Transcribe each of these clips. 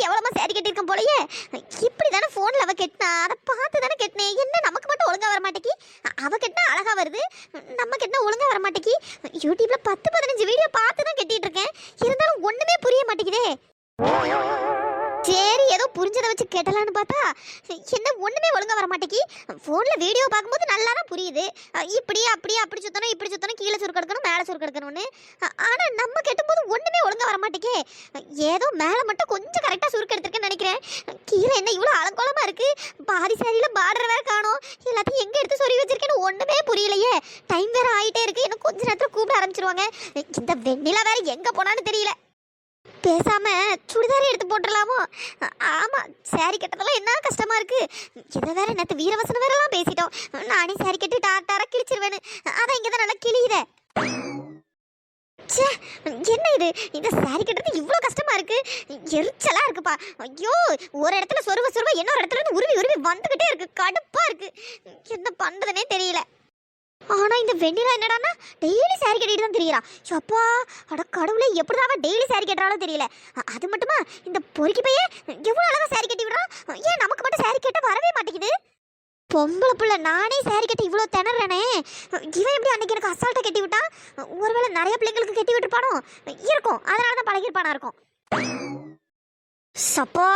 கேவலமா சாரி கட்டியிருக்கேன் போலயே. இப்படி தானே ஃபோன்ல அவ கெட்டினா, அதை பார்த்து தானே கெட்டினேன். என்ன நமக்கு மட்டும் ஒழுங்கா வர மாட்டேக்கி? அவ கெட்டினா அழகா வருது, நம்ம கெட்டினா ஒழுங்கா வர மாட்டேக்கி. யூடியூப்ல 10-15 வீடியோ பார்த்து தான் கெட்டிட்டு இருக்கேன். இருந்தாலும் ஒண்ணுமே புரிய மாட்டேங்குதே. சரி, ஏதோ புரிஞ்சதை வச்சு கேட்டலான்னு பார்த்தா என்ன ஒண்ணுமே ஒழுங்கா வர மாட்டேங்கி. ஃபோன்ல வீடியோ பார்க்கும்போது நல்லா தான் புரியுது. இப்படி அப்படி அப்படி சுத்தணும், இப்படி சுத்தணும், கீழே சுருக்கு எடுக்கணும், மேலே சுருக்கு எடுக்கணும்னு. ஆனா நம்ம கேட்டும்போது ஒண்ணுமே ஒழுங்கா வர மாட்டேங்கி. ஏதோ மேலே மட்டும் கொஞ்சம் கரெக்டாக சுருக்கு எடுத்திருக்கேன்னு நினைக்கிறேன். கீழே என்ன இவ்வளோ அலங்கோலமா இருக்கு? பாதி சாரியில பார்டர் வேற காணும். எல்லாத்தையும் எங்க எடுத்து சொருவி வச்சிருக்கேன்னு ஒண்ணுமே புரியலையே. டைம் வேற ஆயிட்டே இருக்கு. இன்னும் கொஞ்ச நேரத்துல கூப்பிட ஆரம்பிச்சிருவாங்க. இந்த வெண்ணிலா வேற எங்க போனான்னு தெரியல. பேசாம சுடிதாரே எடுத்து போட்டுடலாமோ? ஆமா, சாரி கட்டதெல்லாம் என்ன கஷ்டமா இருக்கு. இதை வேற நேற்று வீரவசனம் வேறலாம் பேசிட்டோம். நானே சாரி கட்டி டாக்டாரா கிழிச்சிருவேன்னு. அதான் இங்கதான் நல்லா கிழியுத. என்ன இது? இந்த சாரி கட்டுறது இவ்வளோ கஷ்டமா இருக்கு. எரிச்சலா இருக்குப்பா. ஐயோ, ஒரு இடத்துல சொருவ சொருவ இன்னொரு இடத்துல இருந்து உருவி உருவி வந்துகிட்டே இருக்கு. கடுப்பா இருக்கு. என்ன பண்றதுனே தெரியல. ஆனா இந்த வெண்ணிலா என்னடான்னா டெய்லி சாரி கட்டிட்டு தான் தெரியுறா. அப்பா, அட கடவுளே, எப்படிதான் அவ டெய்லி சாரி கட்டுறாலும் தெரியல. அது மட்டுமா, இந்த பொறுக்கி பைய எவ்வளவு அழகா சாரி கட்டி விடுறான். ஏன் நமக்கு மட்டும் சாரி கட்ட வரவே மாட்டேங்குது? பொம்பளை புள்ள நானே சாரி கட்டி இவ்வளோ திணறனே. இவன் எப்படி அன்னைக்கு எனக்கு அசால்ட்டா கட்டி விட்டான்? ஒருவேளை நிறைய பிள்ளைங்களுக்கு கட்டி விட்டுருப்பானோ இருக்கும். அதனாலதான் பழகிருப்பானா இருக்கும். சப்பா,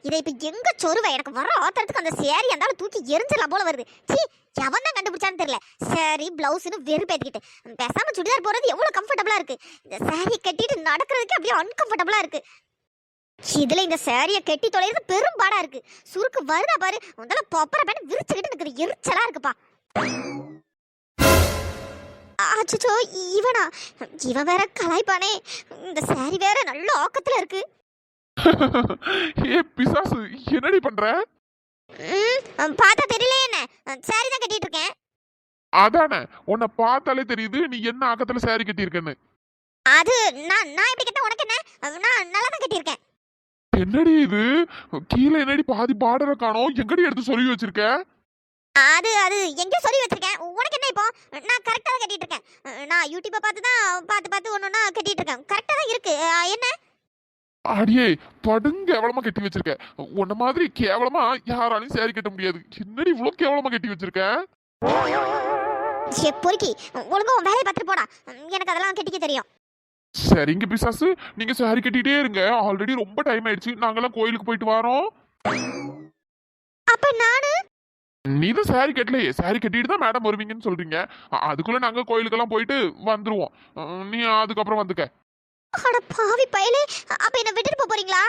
இதை இப்ப எங்க சொருவ? எனக்கு வர ஆத்திரத்துக்கு அந்த சேரி அந்த தூக்கி எரிஞ்சிடலாம் போல வருது. சீ, எவன் தான் கண்டுபிடிச்சான்னு தெரியல. சரி, பிளவுஸ்னு வெறுப்பேத்திக்கிட்டு பேசாம சுடிதார் போறது எவ்வளவு கம்ஃபர்டபுளா இருக்கு. இந்த சாரியை கட்டிட்டு நடக்கிறதுக்கு அப்படியே அன்கம்ஃபர்டபுளா இருக்கு. இதுல இந்த சாரியை கட்டி தொலைறது பெரும் பாடா இருக்கு. சுருக்கு வருதா பாரு. முதல்ல பொப்பரை பேன விரிச்சுக்கிட்டு நிக்குது. எரிச்சலா இருக்குப்பா. அச்சோ, இவனா? இவன் வேற கலாய்ப்பானே. இந்த சாரி வேற நல்ல ஆக்கத்துல இருக்கு. ஏ பிசாசு, என்னடி பண்ற? பார்த்தா தெரியல என்ன? சாரி தான் கட்டிட்டு இருக்கேன். அதானே, உன்னை பார்த்தாலே தெரியுது நீ என்ன ஆக்கத்துல சாரி கட்டி இருக்கன்னு. அது நான் எப்படி கட்ட உனக்கு என்ன? நான் நல்லா தான் கட்டி இருக்கேன். என்னடி இது? கீழே என்னடி பாதி பார்டரை காணோம்? எங்கடி எடுத்து சொல்லி வச்சிருக்க? அது எங்கேயோ சொல்லி வச்சிருக்கேன். உனக்கு என்ன இப்போ? நான் கரெக்டா தான் கட்டிட்டு இருக்கேன். நான் யூடியூப்பை பார்த்து ஒன்னொன்னா கட்டிட்டு இருக்கேன். கரெக்டா தான் இருக்கு. என்ன? அடியே, படுங்க கேவலமா கட்டி வச்சிருக்க. உன்ன மாதிரி கேவலமா யாராலையும் சாரி கட்ட முடியாது. என்னடி இவ்வளவு கேவலமா கட்டி வச்சிருக்க? பொறுக்கி, ஒழுங்கா வேலையை பார்த்துட்டு போடா. எனக்கு அதெல்லாம் கட்டிக்க தெரியும். சரிங்க பிசாசு, நீங்க சாரி கட்டிட்டே இருங்க. ஆல்ரெடி ரொம்ப டைம் ஆயிடுச்சு. நாங்கெல்லாம் கோயிலுக்கு போயிட்டு வரோம். அப்ப நானு? நீதான் சாரி கட்டலையே. சாரி கட்டிட்டு தான் மேடம் வருவீங்கன்னு சொல்றீங்க. அதுக்குள்ள நாங்க கோயிலுக்கெல்லாம் போயிட்டு வந்துருவோம். நீ அதுக்கப்புறம் வந்துக்க. அட பாவி பயலே, அப்ப என்ன விட்டுட்டு போறீங்களா?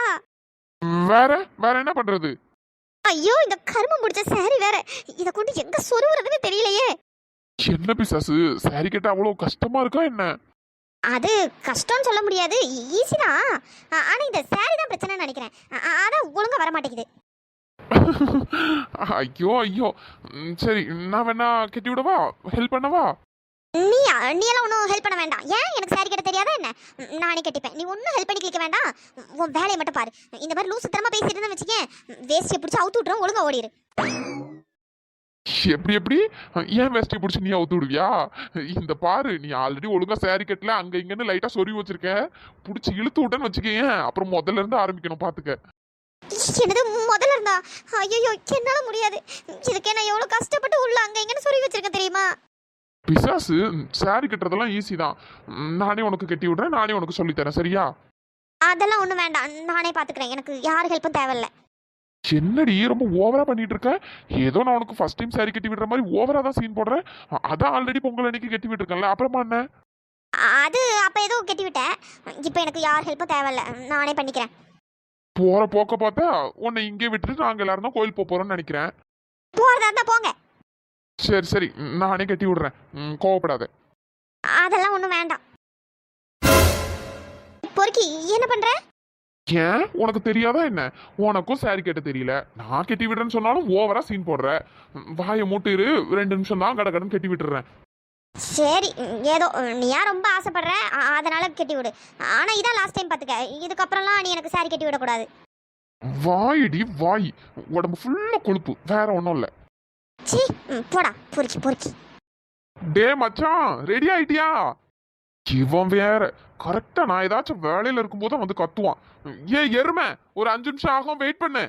வேற வேற என்ன பண்றது? ஐயோ, இந்த கர்மம் முடிச்ச சாரி வேற. இத கொண்டு எங்க சொருவுறதுன்னு தெரியலையே. என்ன பிசாசு, சாரி கட்ட அவ்வளவு கஷ்டமா இருக்கா என்ன? அது கஷ்டம்னு சொல்ல முடியாது, ஈஸி தான். ஆனா இந்த சாரி தான் பிரச்சனைன்னு நினைக்கிறேன். அதான் ஒழுங்கா வர மாட்டேங்குது. ஐயோ ஐயோ, சரி, நான் வேணா கட்டி விடவா? ஹெல்ப் பண்ணவா? நீ எல்லாம் ஒன்றும் ஹெல்ப் பண்ண வேண்டாம். ஏன், எனக்கு சாரி கட்ட தெரியாதா என்ன? நானே கட்டிப்பேன். நீ ஒன்றும் ஹெல்ப் பண்ணி கேட்க வேண்டாம். உன் வேலையை மட்டும் பாரு. இந்த மாதிரி லூசு தரமா பேசிட்டு இருந்தா வச்சுக்கேன், வேஸ்டியை பிடிச்சி அவுத்து விட்டுரும். ஒழுங்கா ஓடிடு. எப்படி எப்படி? ஏன் வேஸ்டியை பிடிச்சி நீ அவுத்து விடுவியா? இந்த பாரு, நீ ஆல்ரெடி ஒழுங்கா சாரி கட்டல, அங்க இங்கன்னு லைட்டா சொருவி வச்சிருக்க. பிடிச்சி இழுத்து விட்டேன்னு வச்சுக்கேன், அப்புறம் முதல்ல இருந்து ஆரம்பிக்கணும். பாத்துக்க. என்னது முதல்ல இருந்தா? ஐயோ, என்னால முடியாது. இதுக்கே நான் எவ்வளவு கஷ்டப்பட்டு உள்ள அங்க இங்கன்னு சொருவி வச்சிருக்கேன் தெரியுமா? பிசாசு, சாரி கட்டுறதெல்லாம் ஈஸி தான். நானே உனக்கு கட்டி விடுறேன். நானே உனக்கு சொல்லித்தரேன், சரியா? அதெல்லாம் ஒன்றும் வேண்டாம், நானே பார்த்துக்கிறேன். எனக்கு யார் ஹெல்ப்பும் தேவையில்லை. என்னடி ரொம்ப ஓவரா பண்ணிட்டு இருக்க? ஏதோ நான் உனக்கு ஃபர்ஸ்ட் டைம் சாரி கட்டி விடுற மாதிரி ஓவரா தான் சீன் போடுறேன். அதான் ஆல்ரெடி பொங்கல் அன்னைக்கு கட்டி விட்டுருக்கேன்ல, அப்புறமா என்ன? அது அப்போ ஏதோ கட்டி விட்டேன். இப்போ எனக்கு யார் ஹெல்ப்பும் தேவையில்லை, நானே பண்ணிக்கிறேன். போற போக்க பார்த்தா உன்னை இங்கே விட்டுட்டு நாங்க எல்லாரும் தான் கோயில் போறோம்னு நினைக்கிறேன். போறதா இருந்தா போங்க. சரி சரி, நானே கட்டி விடுறேன். கோவப்படாத. அதெல்லாம் ஒன்றும் வேண்டாம். பொறுக்கி, என்ன பண்ற? ஏன், உனக்கு தெரியாதா என்ன? உனக்கும் சாரி கட்ட தெரியல. நான் கட்டி விடுறேன்னு சொன்னாலும் ஓவரா சீன் போடுற. வாயை மூட்டு இரு, 2 நிமிஷம் தான் கடகடன்னு கட்டி விட்டுறேன். சரி, ஏதோ நீயா ரொம்ப ஆசைப்படுற, அதனால கட்டி விடு. ஆனா இதான் லாஸ்ட் டைம் பாத்துக்க. இதுக்கப்புறம்லாம் நீ எனக்கு சாரி கட்டி விடக்கூடாது. வாயிடி வாய், உடம்பு ஃபுல்லா கொழுப்பு, வேற ஒன்றும் இல்லை. சீ, போடா பொறுக்கி பொறுக்கி. டே மச்சான், ரெடி ஆயிட்டியா? இவன் வேற கரெக்டா நான் ஏதாச்சும் வேலையில இருக்கும்போது தான் வந்து கத்துவான். ஏன் எருமை, ஒரு 5 நிமிஷம் ஆகும், வெயிட் பண்ணு.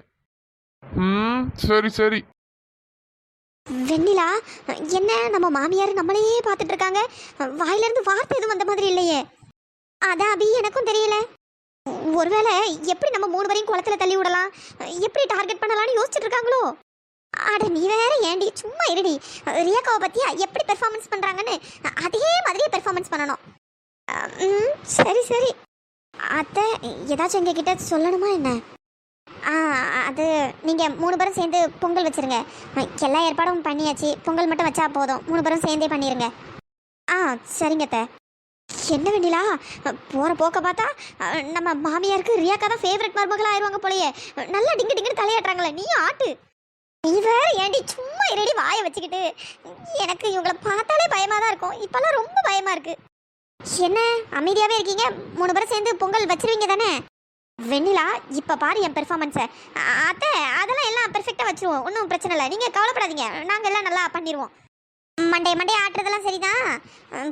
சரி சரி. வெண்ணிலா, என்ன நம்ம மாமியார் நம்மளையே பார்த்துட்டு இருக்காங்க? வாயில இருந்து வார்த்தை எதுவும் வந்த மாதிரி இல்லையே. அதான் அபி, எனக்கும் தெரியல. ஒருவேளை எப்படி நம்ம 3 பேரையும் குளத்துல தள்ளி விடலாம், எப்படி டார்கெட் பண்ணலாம்னு யோசிச்சுட்டு இருக்காங்களோ? அட நீ வேற ஏண்டி, சும்மா இருடி. ரியாக்காவை பத்தியா எப்படி பெர்ஃபார்மன்ஸ் பண்றாங்கன்னு அதே மாதிரியே பெர்ஃபார்மன்ஸ் பண்ணணும். சரி சரி. அத்தை, ஏதாச்சும் எங்ககிட்ட சொல்லணுமா என்ன? அது நீங்கள் 3 பேரும் சேர்ந்து பொங்கல் வச்சிருங்க. எல்லா ஏற்பாடும் பண்ணியாச்சு, பொங்கல் மட்டும் வச்சா போதும். 3 பேரும் சேர்ந்தே பண்ணிடுங்க. சரிங்க அத்தை. என்ன வெண்ணிலா, போகிற போக்க பார்த்தா நம்ம மாமியாருக்கு ரியாக்கா தான் ஃபேவரட் மருமகளாக ஆயிடுவாங்க போலயே. நல்லா டிங்கு டிங்குன்னு தலையாட்டுறாங்களே, நீ ஆட்டு. நீ வேற ஏண்டி, சும்மா இரடி வாயை வச்சுக்கிட்டு. எனக்கு இவங்களை பார்த்தாலே பயமாக தான் இருக்கும். இப்போல்லாம் ரொம்ப பயமாக இருக்கு. என்ன அமைதியாகவே இருக்கீங்க? 3 பேரும் சேர்ந்து பொங்கல் வச்சிருவீங்க தானே? வெண்ணிலா, இப்போ பாரு என் பெர்ஃபார்மன்ஸை. அத்தை, அதெல்லாம் எல்லாம் பெர்ஃபெக்டாக வச்சுருவோம், ஒன்றும் பிரச்சனை இல்லை. நீங்கள் கவலைப்படாதீங்க, நாங்கள் எல்லாம் நல்லா பண்ணிடுவோம். மண்டே ஆட்டுறதெல்லாம் சரிதான்.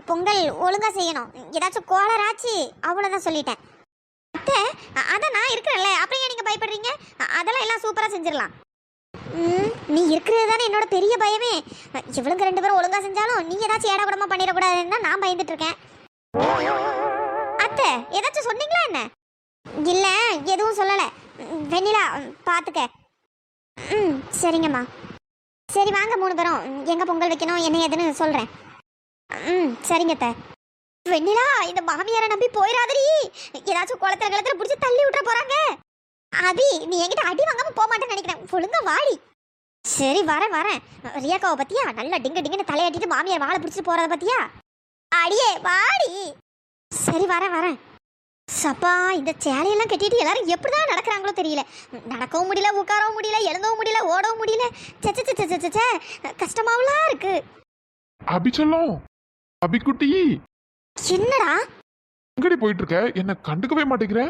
பொங்கல் ஒழுங்காக செய்யணும். ஏதாச்சும் கோளராச்சு அவ்வளோதான் சொல்லிட்டேன். அத்தை, அதான் நான் இருக்கிறேன்ல, அப்புறம் ஏன் நீங்கள் பயப்படுறீங்க? அதெல்லாம் எல்லாம் சூப்பராக செஞ்சிடலாம். நீ இருக்கிறது தானே என்னோட பெரிய பயமே. இவளுங்க 2 பேரும் ஒழுங்காக செஞ்சாலும் நீ ஏதாச்சும் ஏடா கூடமா பண்ணிடக்கூடாதுன்னு தான் நான் பயந்துட்டு இருக்கேன். அத்தை, ஏதாச்சும் சொன்னீங்களா என்ன? இல்லை, எதுவும் சொல்லலை. வெண்ணிலா, பார்த்துக்க. சரிங்கம்மா. சரி வாங்க 3 பேரும், எங்கே பொங்கல் வைக்கணும் என்ன ஏதுன்னு சொல்கிறேன். சரிங்க அத்தை. வெண்ணிலா, இந்த மாமியாரை நம்பி போயிடாதடி. ஏதாச்சும் குளத்துல பிடிச்சி தள்ளி விட்டுற போகிறாங்க. அபி, நீ என்கிட்ட அடி வாங்காமல் போக மாட்டேன்னு நினைக்கிறேன். ஒழுங்கா வாடி. சரி வரேன். ரியாக்காவை பற்றியா நல்லா டிங்கு டிங்குன்னு தலையாட்டிட்டு மாமியார் வாழை பிடிச்சிட்டு போகிறத பற்றியா? அடியே வாடி. சரி வரேன். சப்பா, இந்த சேலையெல்லாம் கட்டிட்டு எல்லாரும் எப்படிதான் நடக்கிறாங்களோ தெரியல. நடக்கவும் முடியல, உட்காரவும் முடியல, எழுந்தவும் முடியல, ஓடவும் முடியல. சே, கஷ்டமாவெல்லாம் இருக்கு. அபி சொல்லும், அபிக்குட்டி, என்னடா எங்கடி போயிட்டு இருக்க? என்ன கண்டுக்கவே மாட்டேங்கிற?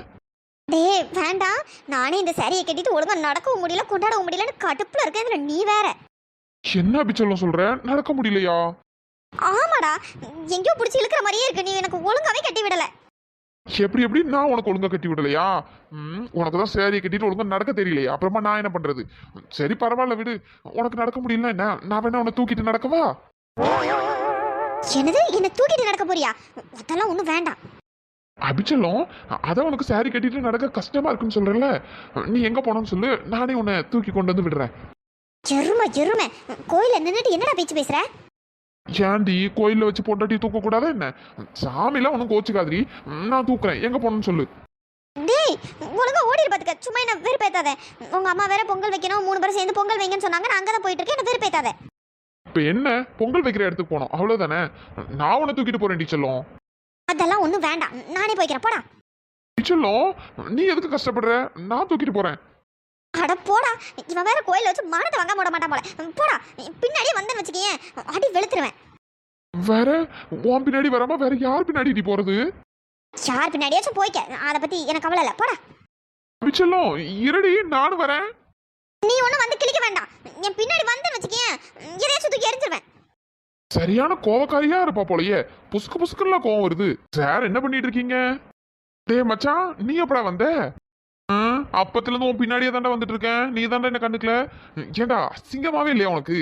டே வேண்டாம், நானே இந்த சேலையை கட்டிட்டு ஒழுங்கா நடக்கவும் முடியல, கொண்டாடவும் முடியலன்னு கடுப்புல இருக்கேன். இதுல நீ வேற. என்ன அபி சொல்ற? நடக்க முடியலையா? ஆமாடா, எங்கேயோ பிடிச்சி இழுக்கிற மாதிரியே இருக்கு. நீ எனக்கு ஒழுங்காவே கட்டி விடல. எப்படி நான் உனக்கு ஒழுங்கா கட்டி விடலையா? உனக்கு தான் சேரியை கட்டிட்டு ஒழுங்கா நடக்க தெரியலையா? அப்புறமா நான் என்ன பண்றது? சரி பரவாயில்ல விடு. உனக்கு நடக்க முடியல என்ன, நான் வேணா உன்னை தூக்கிட்டு நடக்கவா? என்னது, என்ன தூக்கிட்டு நடக்க போறியா? அதெல்லாம் ஒண்ணும் வேண்டாம். அபிச்சலம், அதான் உனக்கு சேரி கட்டிட்டு நடக்க கஷ்டமா இருக்குன்னு சொல்றல, நீ எங்க போனோம்னு சொல்லு, நானே உன்னை தூக்கி கொண்டு வந்து விடுறேன். எருமை, கோயில நின்னுட்டு என்னடா பேச்சு பேசுற? ஏண்டி, கோயில்ல வச்சு பொண்டாட்டி தூக்க கூடாதா என்ன? சாமிலாம் ஒன்னும் கோச்சுக்காதீ, நான் தூக்குறேன். எங்க போனோம்னு சொல்லு. டேய், ஒழுங்கா ஓடிடு பாத்துக்க. சும்மா என்ன வெறுப்பேத்தாத. உங்க அம்மா வேற பொங்கல் வைக்கணும், 3 பேரும் சேர்ந்து பொங்கல் வைங்கன்னு சொன்னாங்க. நான் அங்கதான் போயிட்டு இருக்கேன், என்ன வெறுப்பேத்தாத. இப்ப என்ன, பொங்கல் வைக்கிற இடத்துக்கு போனோம் அவ்வளவுதானே? நான் உன்னை தூக்கிட்டு போறேன் டீச்சர்லும். அதெல்லாம் ஒண்ணும் வேண்டாம், நானே போய்க்கிறேன். போடா. டீச்சர்லும், நீ எதுக்கு கஷ்டப்படுற? நான் தூக்கிட்டு போறேன். அட போடா, இவன் வேற கோயில வச்சு மானத்தை வாங்க போட மாட்டான் போல. போடா, பின்னாடியே வந்தேன்னு வச்சுக்கேன், அடி வெளுத்துருவேன். வேற உன் பின்னாடி வராம வேற யார் பின்னாடி நீ போறது? யார் பின்னாடியாச்சும் போய்க்க, அதை பத்தி எனக்கு கவலை இல்லை. போடா. அபிச்சலம், இருடி, நானும் வரேன். நீ ஒன்னும் வந்து கிளிக்க வேண்டாம். என் பின்னாடி வந்தேன்னு வச்சுக்கேன், எதையாச்சும் தூக்கி எரிஞ்சிருவேன். சரியான கோவக்காரியா இருப்பா போலயே. புசுக்குலாம் கோவம் வருது. சார் என்ன பண்ணிட்டு இருக்கீங்க? டேய் மச்சான், நீ எப்படா வந்த? அப்பத்துல இருந்து உன் பின்னாடியே தாண்டா வந்துட்டு இருக்கேன். நீ தாண்டா என்ன கண்டுக்கல. ஏண்டா அசிங்கமாவே இல்லையா உனக்கு?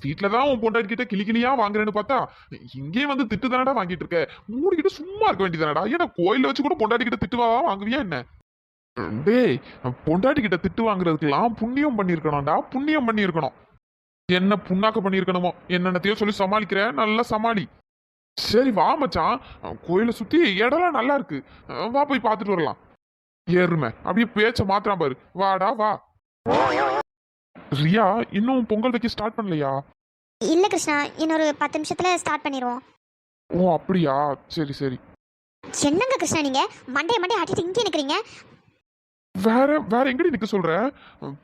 வீட்டுலதான் உன் பொண்டாட்டி கிட்ட கிளியா வாங்குறேன்னு பார்த்தா இங்கே வந்து திட்டு தானடா வாங்கிட்டு இருக்க. மூடிக்கிட்டு சும்மா இருக்க வேண்டியதானடா. ஏன்னா கோயில வச்சு கூட பொண்டாட்டி கிட்ட திட்டுவா வாங்குவியா என்ன? டேய், பொண்டாட்டி கிட்ட திட்டு வாங்குறதுக்கெல்லாம் புண்ணியம் பண்ணிருக்கணும்டா, புண்ணியம் பண்ணிருக்கணும். என்ன புண்ணாக்க பண்ணிருக்கணுமோ என்னென்னத்தையோ சொல்லி சமாளிக்கிற, நல்லா சமாளி. சரி வா மச்சான், கோயிலை சுத்தி இடம்லாம் நல்லா இருக்கு, வா போய் பார்த்துட்டு வரலாம். ஏறுமை அப்படியே பேச்ச மாத்திரம் பாரு. வாடா வா. ரியா, இன்னும் பொங்கல் வைக்க ஸ்டார்ட் பண்ணலையா? இல்ல கிருஷ்ணா, இன்னொரு 10 நிமிஷத்துல ஸ்டார்ட் பண்ணிடுவோம். ஓ அப்படியா, சரி சரி. என்னங்க கிருஷ்ணா, நீங்க மண்டே ஆட்டிட்டு இங்கே நிக்கிறீங்க? வேற எங்கடி நிக்க சொல்ற?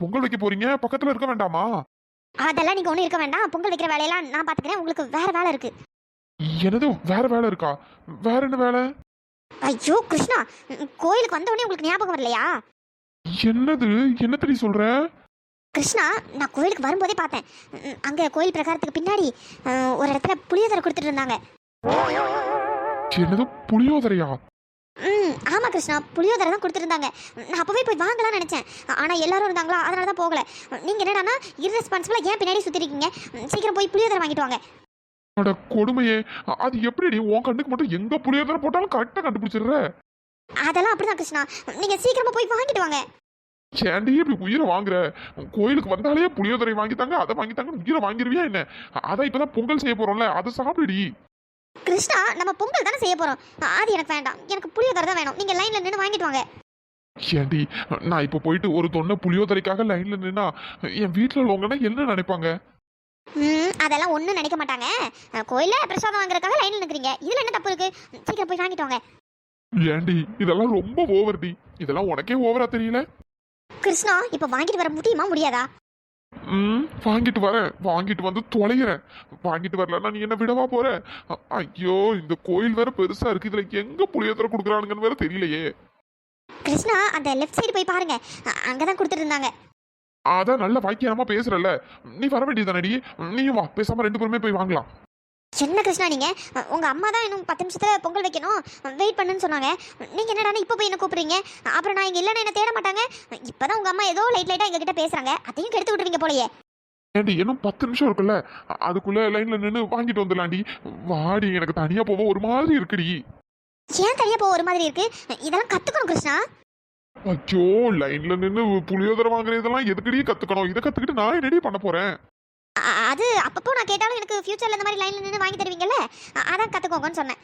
பொங்கல் வைக்க போறீங்க, பக்கத்துல இருக்க வேண்டாமா? அதெல்லாம் நீங்க ஒன்றும் இருக்க வேண்டாம். பொங்கல் வைக்கிற வேலையெல்லாம் நான் பாத்துக்கிறேன். உங்களுக்கு வேற வேலை இருக்கு. என்னது வேற வேலை இருக்கா? வேற என்ன வேலை? ஐயோ கிருஷ்ணா, கோயிலுக்கு வந்த உடனே உங்களுக்கு ஞாபகம் வரலையா? என்னத்தடி சொல்ற? கிருஷ்ணா, நான் கோயிலுக்கு வரும்போதே பார்த்தேன். அங்க கோயில் பிரகாரத்துக்கு பின்னாடி ஒரு இடத்துல புளியோதரை கொடுத்துட்டு இருந்தாங்க. என்னது புளியோதரையா? ஆமா கிருஷ்ணா, புளியோதரை தான் கொடுத்துருந்தாங்க. நான் அப்பவே போய் வாங்கலாம்னு நினைச்சேன். ஆனா எல்லாரும் இருந்தாங்களா, அதனால தான் போகல. நீங்க என்னடானா இர்ரெஸ்பான்சிபிளா ஏன் பின்னாடி சுத்திருக்கீங்க? சீக்கிரம் போய் புளியோதரை வாங்கிட்டு வாங்க. அட கொடுமையே, அது எப்படி உன் கண்ணுக்கு மட்டும் எங்க புளியோதரை போட்டாலும் கரெக்டா கண்டுபிடிச்சிடுற? அதெல்லாம் அப்படிதான் கிருஷ்ணா, நீங்க சீக்கிரமா போய் வாங்கிட்டு வாங்க. ஏன்டி இப்படி உயிரை வாங்குற? கோயிலுக்கு வந்தாலே புளியோதரை வாங்கித்தாங்க, அதை வாங்கித்தாங்க, உயிரை வாங்கிருவியா என்ன? அதான் இப்பதான் பொங்கல் செய்ய போறோம்ல, அதை சாப்பிடுடி. கிருஷ்ணா, நம்ம பொங்கல் தானே செய்ய போறோம். அது எனக்கு வேண்டாம், எனக்கு புளியோதரை தான் வேணும். நீங்க லைன்ல நின்று வாங்கிட்டு வாங்க. ஏன்டி, நான் இப்ப போயிட்டு ஒரு தொன்னை புளியோதரைக்காக லைன்ல நின்னா என் வீட்டுல உள்ளவங்கன்னா என்ன நினைப்பாங்க? அதெல்லாம் ஒண்ணும் நினைக்க மாட்டாங்க. கோயில்ல பிரசாதம் வாங்குறதுக்காக லைன்ல நிக்கிறீங்க, இதுல என்ன தப்பு இருக்கு? சீக்கிரம் போய் வாங்கிட்டு வாங்க. ஏன்டி, இதெல்லாம் ரொம்ப ஓவர்டி. இதெல்லாம் உனக்கே ஓவரா தெரியல? கிருஷ்ணா, இப்ப வாங்கிட்டு வர முடியுமா முடியாதா? வாங்கிட்டு வரேன், வாங்கிட்டு வந்து தொலைகிறேன். வாங்கிட்டு வரலன்னா நீ என்ன விடவா போற? ஐயோ, இந்த கோயில் வேற பெருசா இருக்கு, இதுல எங்க புளியோதரை கொடுக்குறானுங்கன்னு வேற தெரியலையே. கிருஷ்ணா, அந்த லெஃப்ட் சைடு போய் பாருங்க, அங்கதான் கொடுத்துட்டு இருந்தாங்க. அதான் நல்ல வாக்கியமா பேசுறல்ல, நீ வர வேண்டியதானடி. நீயும் வா, பேசாம ரெண்டு பேருமே போய் வாங்கலாம். என்ன கிருஷ்ணா, நீங்க உங்க அம்மா தான் இன்னும் 10 நிமிஷத்துல பொங்கல் வைக்கணும், வெயிட் பண்ணுன்னு சொன்னாங்க. நீங்க என்னடா இப்ப போய் என்ன கூப்பிடுறீங்க? அப்புறம் நான் இங்க இல்லைன்னா என்ன தேட மாட்டாங்க? இப்பதான் உங்க அம்மா ஏதோ லைட்டா எங்க கிட்ட பேசுறாங்க, அதையும் கெடுத்து விட்டுருவீங்க போலயே. ஏண்டி, இன்னும் 10 நிமிஷம் இருக்குல்ல, அதுக்குள்ள லைன்ல நின்று வாங்கிட்டு வந்துடலாண்டி. வாடி, எனக்கு தனியா போக ஒரு மாதிரி இருக்குடி. ஏன் தனியா போக ஒரு மாதிரி இருக்கு? இதெல்லாம் கத்துக்கணும் கிருஷ்ணா. ஐயோ, லைன்ல நின்று புளியோதரை வாங்குறதெல்லாம் எதுக்கடி கத்துக்கணும்? இதை கத்துக்கிட்டு நான் என்னடி பண்ண போறேன்? அது அப்பப்போ நான் கேட்டாலும் எனக்கு ஃபியூச்சர்ல இந்த மாதிரி லைன்ல நின்று வாங்கி தருவீங்கல்ல, அதான் கத்துக்கோங்கன்னு சொன்னேன்.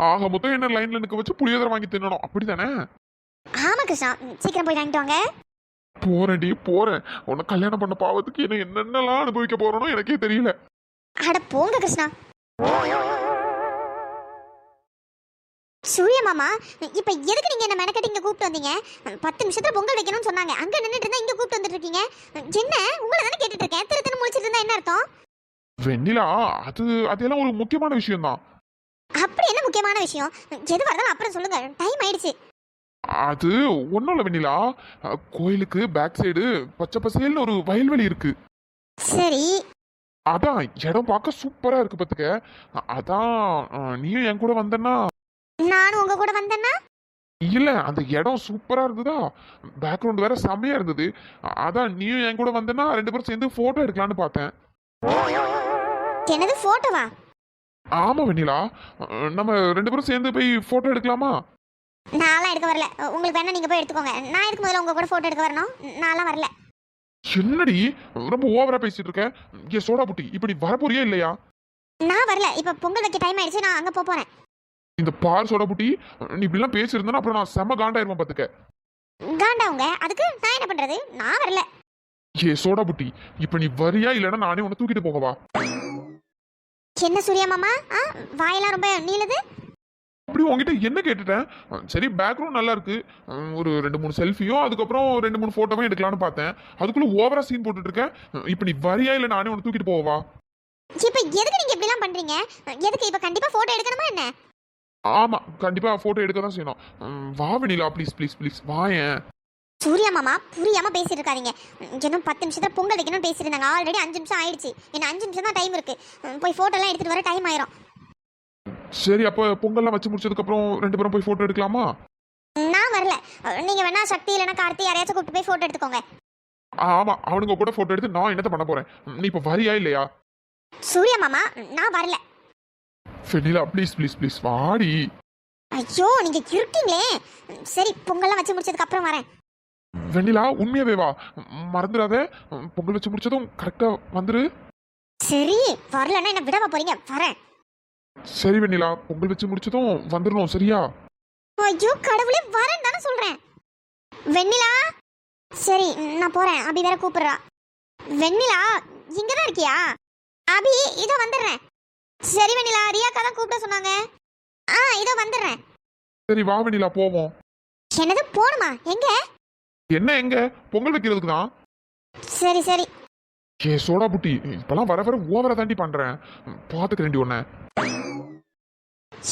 ஆக மொத்தம் என்ன லைன்ல நிக்க வச்சு புளியோதரை வாங்கி தின்னணும், அப்படித்தானே? ஆமா கிருஷ்ணா, சீக்கிரம் போய் வாங்கிட்டு வாங்க. போறேன்டி, போறேன். உன்னை கல்யாணம் பண்ண பாவத்துக்கு என்ன என்னென்னலாம் அனுபவிக்க போறோனோ எனக்கே தெரியல. அட போங்க கிருஷ்ணா. சூர்யா மாமா, இப்ப எதுக்கு நீங்க என்ன மெனக்கட்டி இங்க கூப்பிட்டு வந்தீங்க? 10 நிமிஷத்துல பொங்கல் வைக்கணும்னு சொன்னாங்க, அங்க நின்னுட்டு இருந்தா இங்க கூப்பிட்டு வந்துட்டு இருக்கீங்க. என்ன, உங்களை தானே கேட்டுட்டு இருக்கேன், திருத்தன்னு முழிச்சிட்டு இருந்தா என்ன அர்த்தம்? வெண்ணிலா, அதெல்லாம் ஒரு முக்கியமான விஷயம் தான். அப்படி என்ன முக்கியமான விஷயம்? எது வரதாலும் அப்புறம் சொல்லுங்க, டைம் ஆயிடுச்சு. அது ஒன்றும் இல்லை வெண்ணிலா, கோயிலுக்கு பேக் சைடு பச்சை பசேல்னு ஒரு வயல்வெளி இருக்கு. சரி. அதான் இடம் பார்க்க சூப்பரா இருக்கு பாத்துக்க. அதான் நீயும் என் கூட வந்தன்னா. நானும் உங்க கூட வந்தேன்னா? இல்ல, அந்த இடம் சூப்பரா இருந்ததா, பேக்ரவுண்ட் வேற செம்மையா இருந்தது. அதான் நீயும் என் கூட வந்தன்னா ரெண்டு பேரும் சேர்ந்து போட்டோ எடுக்கலான்னு பார்த்தேன். என்னது, போட்டோவா? ஆமா வெண்ணிலா, நம்ம ரெண்டு பேரும் சேர்ந்து போய் போட்டோ எடுக்கலாமா? நான்லாம் எடுக்க வரல, உங்களுக்கு வேணா நீங்க போய் எடுத்துக்கோங்க. நான் இதுக்கு முதல்ல உங்க கூட போட்டோ எடுக்க வரணும், நான்லாம் வரல. என்னடி ரொம்ப ஓவரா பேசிட்டு இருக்க? ஏ சோடா புட்டி, இப்படி வரப்போறியா இல்லையா? நான் வரல, இப்ப பொங்கல் வைக்க டைம் ஆயிடுச்சு, நான் அங்க போறேன். இந்த பார் சோடா புட்டி, நீ இப்படிலாம் பேசியிருந்தா அப்புறம் நான் செம்ம காண்டாயிருவேன் பாத்துக்க. காண்டாவுங்க, அதுக்கு நான் என்ன பண்றது? நான் வரல. ஏ சோடா புட்டி, இப்ப நீ வரியா இல்லைன்னா நானே உன்னை தூக்கிட்டு போகவா? என்ன சூர்யா மாமா, வாயெல்லாம் ரொம்ப நீளுது. அப்படி உங்ககிட்ட என்ன கேட்டுட்டேன்? சரி, பேக்ரவுண்ட் நல்லா இருக்கு, ஒரு 2-3 செல்ஃபியும் அதுக்கப்புறம் 2-3 போட்டோவும் எடுக்கலாம்னு பார்த்தேன். அதுக்குள்ள ஓவரா சீன் போட்டுட்டு இருக்கேன். இப்ப நீ வரியா இல்ல நானே உன்னை தூக்கிட்டு போவா? இப்ப எதுக்கு நீங்க இப்படி எல்லாம் பண்றீங்க? எதுக்கு இப்ப கண்டிப்பா போட்டோ எடுக்கணுமா என்ன? ஆமா, கண்டிப்பா போட்டோ எடுக்க தான் செய்யணும். வா வெண்ணிலா, ப்ளீஸ் ப்ளீஸ் ப்ளீஸ் வாயேன். சூர்யா மாமா, புரியாம பேசிட்டு இருக்காதீங்க. இன்னும் 10 நிமிஷத்துல பொங்கல் வைக்கணும்னு பேசிட்டு இருந்தாங்க, ஆல்ரெடி 5 நிமிஷம் ஆயிடுச்சு. இன்னும் 5 நிமிஷம் தான் டைம் இருக்கு, போய் போட்டோ எல்லாம் எடுத்துட்டு வர டைம் ஆயிரும். சரி, அப்ப பொங்கல்லாம் வச்சு முடிச்சதுக்கு அப்புறம் ரெண்டு பேரும் போய் போட்டோ எடுக்கலாமா? நான் வரல, நீங்க வேணா சக்தி இல்லைன்னா கார்த்தி யாரையாச்சும் கூப்பிட்டு போய் போட்டோ எடுத்துக்கோங்க. ஆமா, அவனுங்க கூட போட்டோ எடுத்து நான் என்னத்த பண்ண போறேன்? நீ இப்ப வரியா இல்லையா? சூர்யா மாமா, நான் வரல. வெண்ணிலா, ப்ளீஸ் ப்ளீஸ் ப்ளீஸ் வாடி. ஐயோ, நீங்க இருக்கீங்களே. சரி, பொங்கல்லாம் வச்சு முடிச்சதுக்கு அப்புறம் வரேன். வெண்ணிலா, உண்மையாவே வா, மறந்துடாத. பொங்கல் வச்சு முடிச்சதும் கரெக்டா வந்துரு. சரி, வரலன்னா என்ன விடவா போறீங்க? வரேன். சரி வெண்ணிலா, பொங்கல் வச்சு முடிச்சதும் வந்துடணும், சரியா? ஐயோ கடவுளே, வரேன் தானே சொல்றேன். வெண்ணிலா, சரி நான் போறேன், அபி வேற கூப்பிடுறா. வெண்ணிலா, இங்கதான் இருக்கியா? அபி, இதோ வந்துடுறேன். சரி வெண்ணிலா, ரியாக்கா தான் கூப்பிட சொன்னாங்க. இதோ வந்துடுறேன். சரி வா வெண்ணிலா, போவோம். என்னது, போணுமா? எங்க? என்ன எங்க? பொங்கல் வைக்கிறதுக்கு தான். சரி சரி. ஏ சோடா புட்டி, இப்பெல்லாம் வர வர ஓவரா தாண்டி பண்றேன், பாத்துக்கிறேன்டி உன்னை.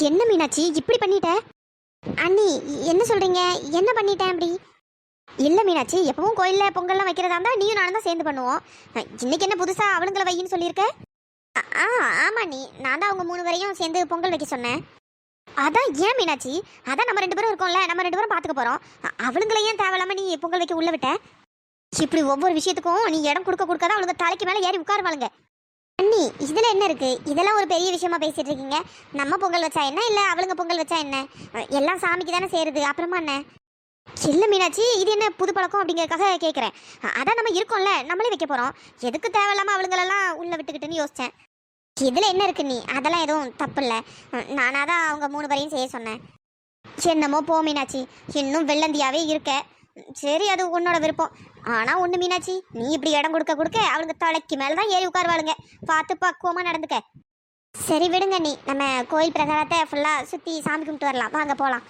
என்ன மீனாட்சி இப்படி பண்ணிட்ட? அண்ணி என்ன சொல்றீங்க? என்ன பண்ணிட்டேன் அப்படி? இல்ல மீனாட்சி, எப்பவும் கோயில்ல பொங்கல்லாம் வைக்கிறதா இருந்தா நீயும் நானும் தான் சேர்ந்து பண்ணுவோம். இன்னைக்கு என்ன புதுசா அவனுங்களை வையின்னு சொல்லியிருக்க? ஆமா நீ, நான் தான் அவங்க 3 பேரையும் சேர்ந்து பொங்கல் வைக்க சொன்னேன். அதான் ஏன் மீனாட்சி, அதான் நம்ம 2 பேரும் இருக்கோம்ல, நம்ம 2 பேரும் பார்த்துக்க போறோம். அவளுங்களை ஏன் தேவையில்லாம நீ பொங்கல் வைக்க உள்ள விட்ட? இப்படி ஒவ்வொரு விஷயத்துக்கும் நீ இடம் கொடுக்க தான் அவளுங்க தலைக்கு மேல ஏறி உட்காருவாளுங்க. அண்ணி, இதுல என்ன இருக்கு? இதெல்லாம் ஒரு பெரிய விஷயமா பேசிட்டு இருக்கீங்க. நம்ம பொங்கல் வச்சா என்ன, இல்ல அவளுங்க பொங்கல் வச்சா என்ன? எல்லாம் சாமிக்கு தானே சேருது, அப்புறமா என்ன? இல்ல மீனாட்சி, இது என்ன புது பழக்கம் அப்படிங்கறதுக்காக கேட்குறேன். அதான் நம்ம இருக்கோம்ல, நம்மளே வைக்க போறோம். எதுக்கு தேவையில்லாம அவளுங்களெல்லாம் உள்ள விட்டுக்கிட்டுன்னு யோசிச்சேன். இதுல என்ன இருக்கு நீ? அதெல்லாம் எதுவும் தப்பு இல்லை. நானாதான் அவங்க 3 பேரையும் செய்ய சொன்னேன். என்னமோ போ மீனாட்சி, இன்னும் வெள்ளந்தியாவே இருக்க. சரி, அது உன்னோட விருப்பம். ஆனா ஒண்ணு மீனாட்சி, நீ இப்படி இடம் கொடுக்க அவளுங்க தலைக்கு மேலதான் ஏறி உட்காருவாளுங்க. பார்த்து பக்குவமா நடந்துக்க. சரி விடுங்க நீ, நம்ம கோயில் பிரகாரத்தை ஃபுல்லா சுத்தி சாமி கும்பிட்டு வரலாம், வாங்க போலாம்.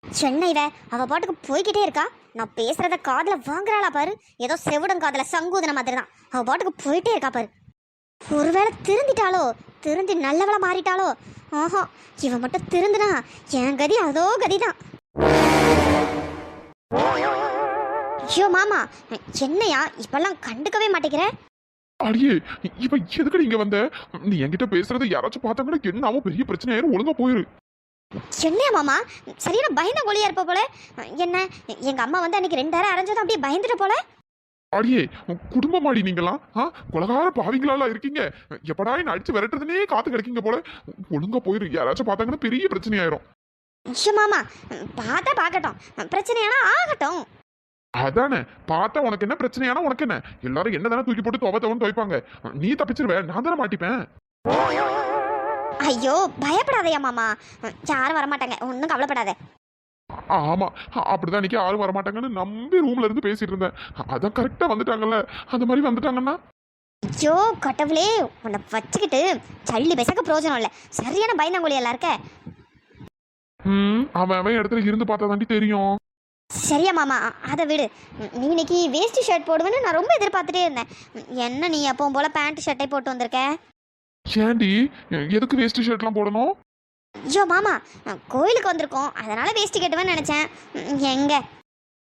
சென்னை அவ பாட்டுக்கு போய்கிட்டே இருக்கா. நான் பேசுறத காதுல வாங்குறாளா பாரு. ஏதோ செவுடன் காதுல சங்கூதன மாதிரி தான். அவ பாட்டுக்கு போயிட்டே இருக்கா பாரு. ஒருவேளை திருந்திட்டாளோ, திருந்தி நல்லவளா மாறிட்டாளோ? ஆஹா, இவ மட்டும் திருந்துனா என் கதி அதோ கதிதான். ஐயோ மாமா, என்னையா இப்பெல்லாம் கண்டுக்கவே மாட்டேங்கிற? அடியே, இப்ப எதுக்கு நீங்க வந்த? நீ என்கிட்ட பேசுறது யாராச்சும் பார்த்தாங்கன்னா என்னவோ பெரிய பிரச்சனை ஆயிரும். ஒழுங்கா போயிரு. என்னையா மாமா, சரியான பயந்த கோழியா இருப்ப போல. என்ன, எங்க அம்மா வந்து அன்னைக்கு 2 நேரம் அரைஞ்சதும் அப்படியே பயந்துட்ட போல. அடியே, குடும்பமாடி நீங்களாம் கொலகார பாவிங்களாலாம் இருக்கீங்க. எப்படா என்ன அடிச்சு விரட்டுறதுனே காத்து கிடைக்கீங்க போல. ஒழுங்கா போயிரு, யாராச்சும் பார்த்தாங்கன்னா பெரிய பிரச்சனை ஆயிரும். ஐயோ மாமா, பார்த்தா பார்க்கட்டும், பிரச்சனையானா ஆகட்டும். அதானே, பார்த்தா உனக்கு என்ன பிரச்சனையானா உனக்கு என்ன? எல்லாரும் என்ன தானே தூக்கி போட்டு துவைத்தவன் துவைப்பாங்க. நீ தப்பிச்சிருவே, நான் தானே மாட்டிப்பேன். ஐயோ பயப்படாதயா மாமா, யாரும் வரமாட்டாங்க, ஒன்றும் கவலைப்படாத. ஆமா, அப்படிதான் இன்னைக்கு யாரும் வரமாட்டாங்கன்னு நம்பி ரூம்ல இருந்து பேசிட்டு இருந்தேன். அதான் கரெக்டா வந்துட்டாங்கல்ல. அந்த மாதிரி வந்துட்டாங்கன்னா ஐயோ கடவுளே, உன்னை வச்சுக்கிட்டு சல்லி பேசக்க பிரயோஜனம் இல்லை. சரியான பயந்தாங்கோழி எல்லாம் இருக்க. அவன் இடத்துல இருந்து பார்த்தா தாண்டி தெரியும். சரியா மாமா, அதை விடு. நீ இன்னைக்கு வேஸ்ட் ஷர்ட் போடுவேன்னு நான் ரொம்ப எதிர்பார்த்துட்டே இருந்தேன். என்ன நீ எப்பவும் போல பேண்ட் ஷர்ட்டை போட்டு வந்திருக்க? ஏண்டி, எதுக்கு வேஸ்ட் ஷர்ட்லாம் போடணும்? ஐயோ மாமா, கோயிலுக்கு வந்திருக்கோம், அதனால வேஸ்ட் கேட்டுவேன்னு நினைச்சேன். எங்க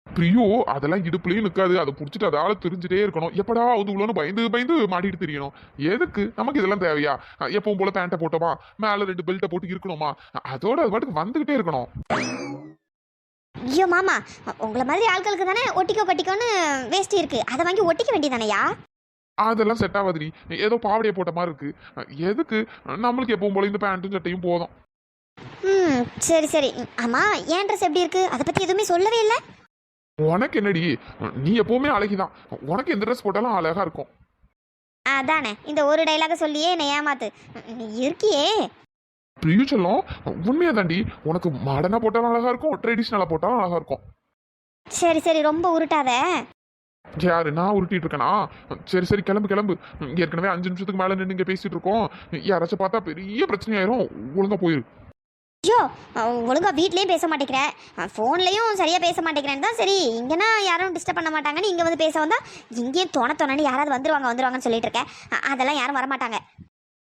பிரியோ, அதெல்லாம் இடுப்புலயும் நிற்காது. அதை பிடிச்சிட்டு அதால தெரிஞ்சுட்டே இருக்கணும். எப்படா அது உள்ளன்னு பயந்து மாட்டிட்டு தெரியணும். எதுக்கு நமக்கு இதெல்லாம் தேவையா? எப்பவும் போல பேண்ட்டை போட்டோமா, மேல 2 பெல்ட்டை போட்டு இருக்கணுமா, அதோட அது பாட்டுக்கு வந்துகிட்டே இருக்கணும். ஐயோ மாமா, உங்களை மாதிரி ஆட்களுக்கு தானே ஒட்டிக்கோ கட்டிக்கோன்னு வேஸ்ட் இருக்கு, அதை வாங்கி ஒட்டிக்க வேண்டியதானையா? அதெல்லாம் செட் ஆகாதுடி. ஏதோ பாவடையை போட்ட மாதிரி இருக்கு. எதுக்கு? நம்மளுக்கு எப்பவும் போல இந்த பேண்ட்டும் சட்டையும் போதும். சரி சரி. ஆமா, என் ட்ரெஸ் எப்படி இருக்கு? அதை பத்தி எதுவுமே சொல்லவே இல்லை. உனக்கு என்னடி, நீ எப்பவுமே அழகிதான். உனக்கு எந்த ட்ரெஸ் போட்டாலும் அழகா இருக்கும். அதானே, இந்த ஒரு டைலாக சொல்லியே என்னை ஏமாத்து. நீ இருக்கியே. பிரியூ சொல்லும், உண்மையா தாண்டி. உனக்கு மாடர்னா போட்டாலும் அழகா இருக்கும், ட்ரெடிஷ்னலா போட்டாலும் அழகா இருக்கும். சரி சரி, ரொம்ப உருட்டாத. யாரு, நான் உருட்டிட்டு இருக்கேனா? சரி சரி, கிளம்பு. ஏற்கனவே 5 நிமிஷத்துக்கு மேல நின்று இங்க பேசிட்டு இருக்கோம். யாராச்சும் பார்த்தா பெரிய பிரச்சனை ஆயிரும். ஒழுங்கா போயிரு. ஐயோ, ஒழுங்கா வீட்லயும் பேச மாட்டேங்கிறேன், ஃபோன்லயும் சரியா பேச மாட்டேங்கிறேன்னு தான். சரி, இங்கன்னா யாரும் டிஸ்டர்ப் பண்ண மாட்டாங்கன்னு இங்க வந்து பேச வந்தா இங்கேயும் தோணன்னு யாராவது வந்துருவாங்கன்னு சொல்லிட்டு இருக்கேன். அதெல்லாம் யாரும் வரமாட்டாங்க.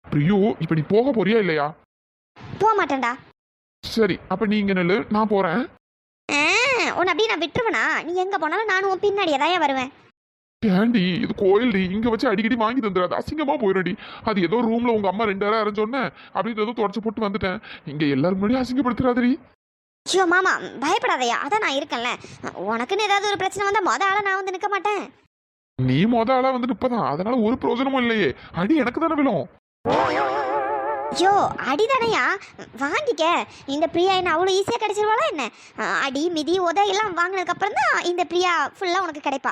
பிரியு, இப்ப நீ போக போறியா இல்லையா? போக மாட்டேன்டா. சரி, அப்ப நீ இங்க நில்லு, நான் போறேன். உன்னை அப்படியே நான் விட்டுருவேனா? நீ எங்க போனாலும் நானும் உன் பின்னாடியே தான் வருவேன். ஏண்டி, இது கோயில்டி, இங்க வச்சு அடிக்கடி வாங்கி தந்துடாது, அசிங்கமா போயிடுடி. அது ஏதோ ரூம்ல உங்க அம்மா 2 நேரம் அரைஞ்சோன்னே அப்படின்னு ஏதோ தொடச்சு போட்டு வந்துட்டேன். இங்க எல்லாரும் முன்னாடியும் அசிங்கப்படுத்துறாதடி. ஐயோ மாமா, பயப்படாதயா, அதான் நான் இருக்கேன்ல. உனக்குன்னு ஏதாவது ஒரு பிரச்சனை வந்தா ஆளா நான் வந்து நிக்க மாட்டேன். நீ ஆளா வந்து நிப்பதான், அதனால ஒரு பிரயோஜனமும் இல்லையே. அடி எனக்கு தானே விழும். ஐயோ, அடிதானையா, வாங்கிக்க. இந்த பிரியா என்ன அவ்வளோ ஈஸியாக கிடைச்சிருவாளா என்ன? அடி மிதி உத எல்லாம் வாங்கினதுக்கு அப்புறம் தான் இந்த பிரியா ஃபுல்லாக உனக்கு கிடைப்பா.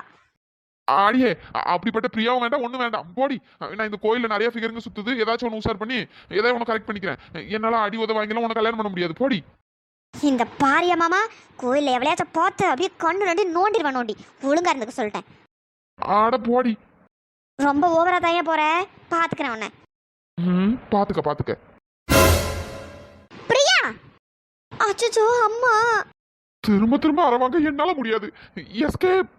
ஆடியே, அப்படிப்பட்ட பிரியாவும் வேண்டாம், ஒன்றும் வேண்டாம், போடி. நான் இந்த கோயிலில் நிறைய ஃபிகருங்க சுத்துது, ஏதாச்சும் ஒன்று உசார் பண்ணி ஏதாவது ஒன்று கரெக்ட் பண்ணிக்கிறேன். என்னால் அடி உத வாங்கிலாம் உனக்கு கல்யாணம் பண்ண முடியாது, போடி. இந்த பாரியா மாமா, கோயிலில் எவ்வளையாச்சும் பார்த்து அப்படியே கண்ணு 2 நோண்டிடுவேன். நோண்டி ஒழுங்கா இருந்துக்க சொல்லிட்டேன். ஆட போடி. ரொம்ப ஓவரா தான் போற, பார்த்துக்கிறேன் உன்னை. பாத்துக்க. பிரியா, அச்சோ அம்மா. திரும்ப அரவாங்க, என்னால முடியாது. எஸ்கேப்.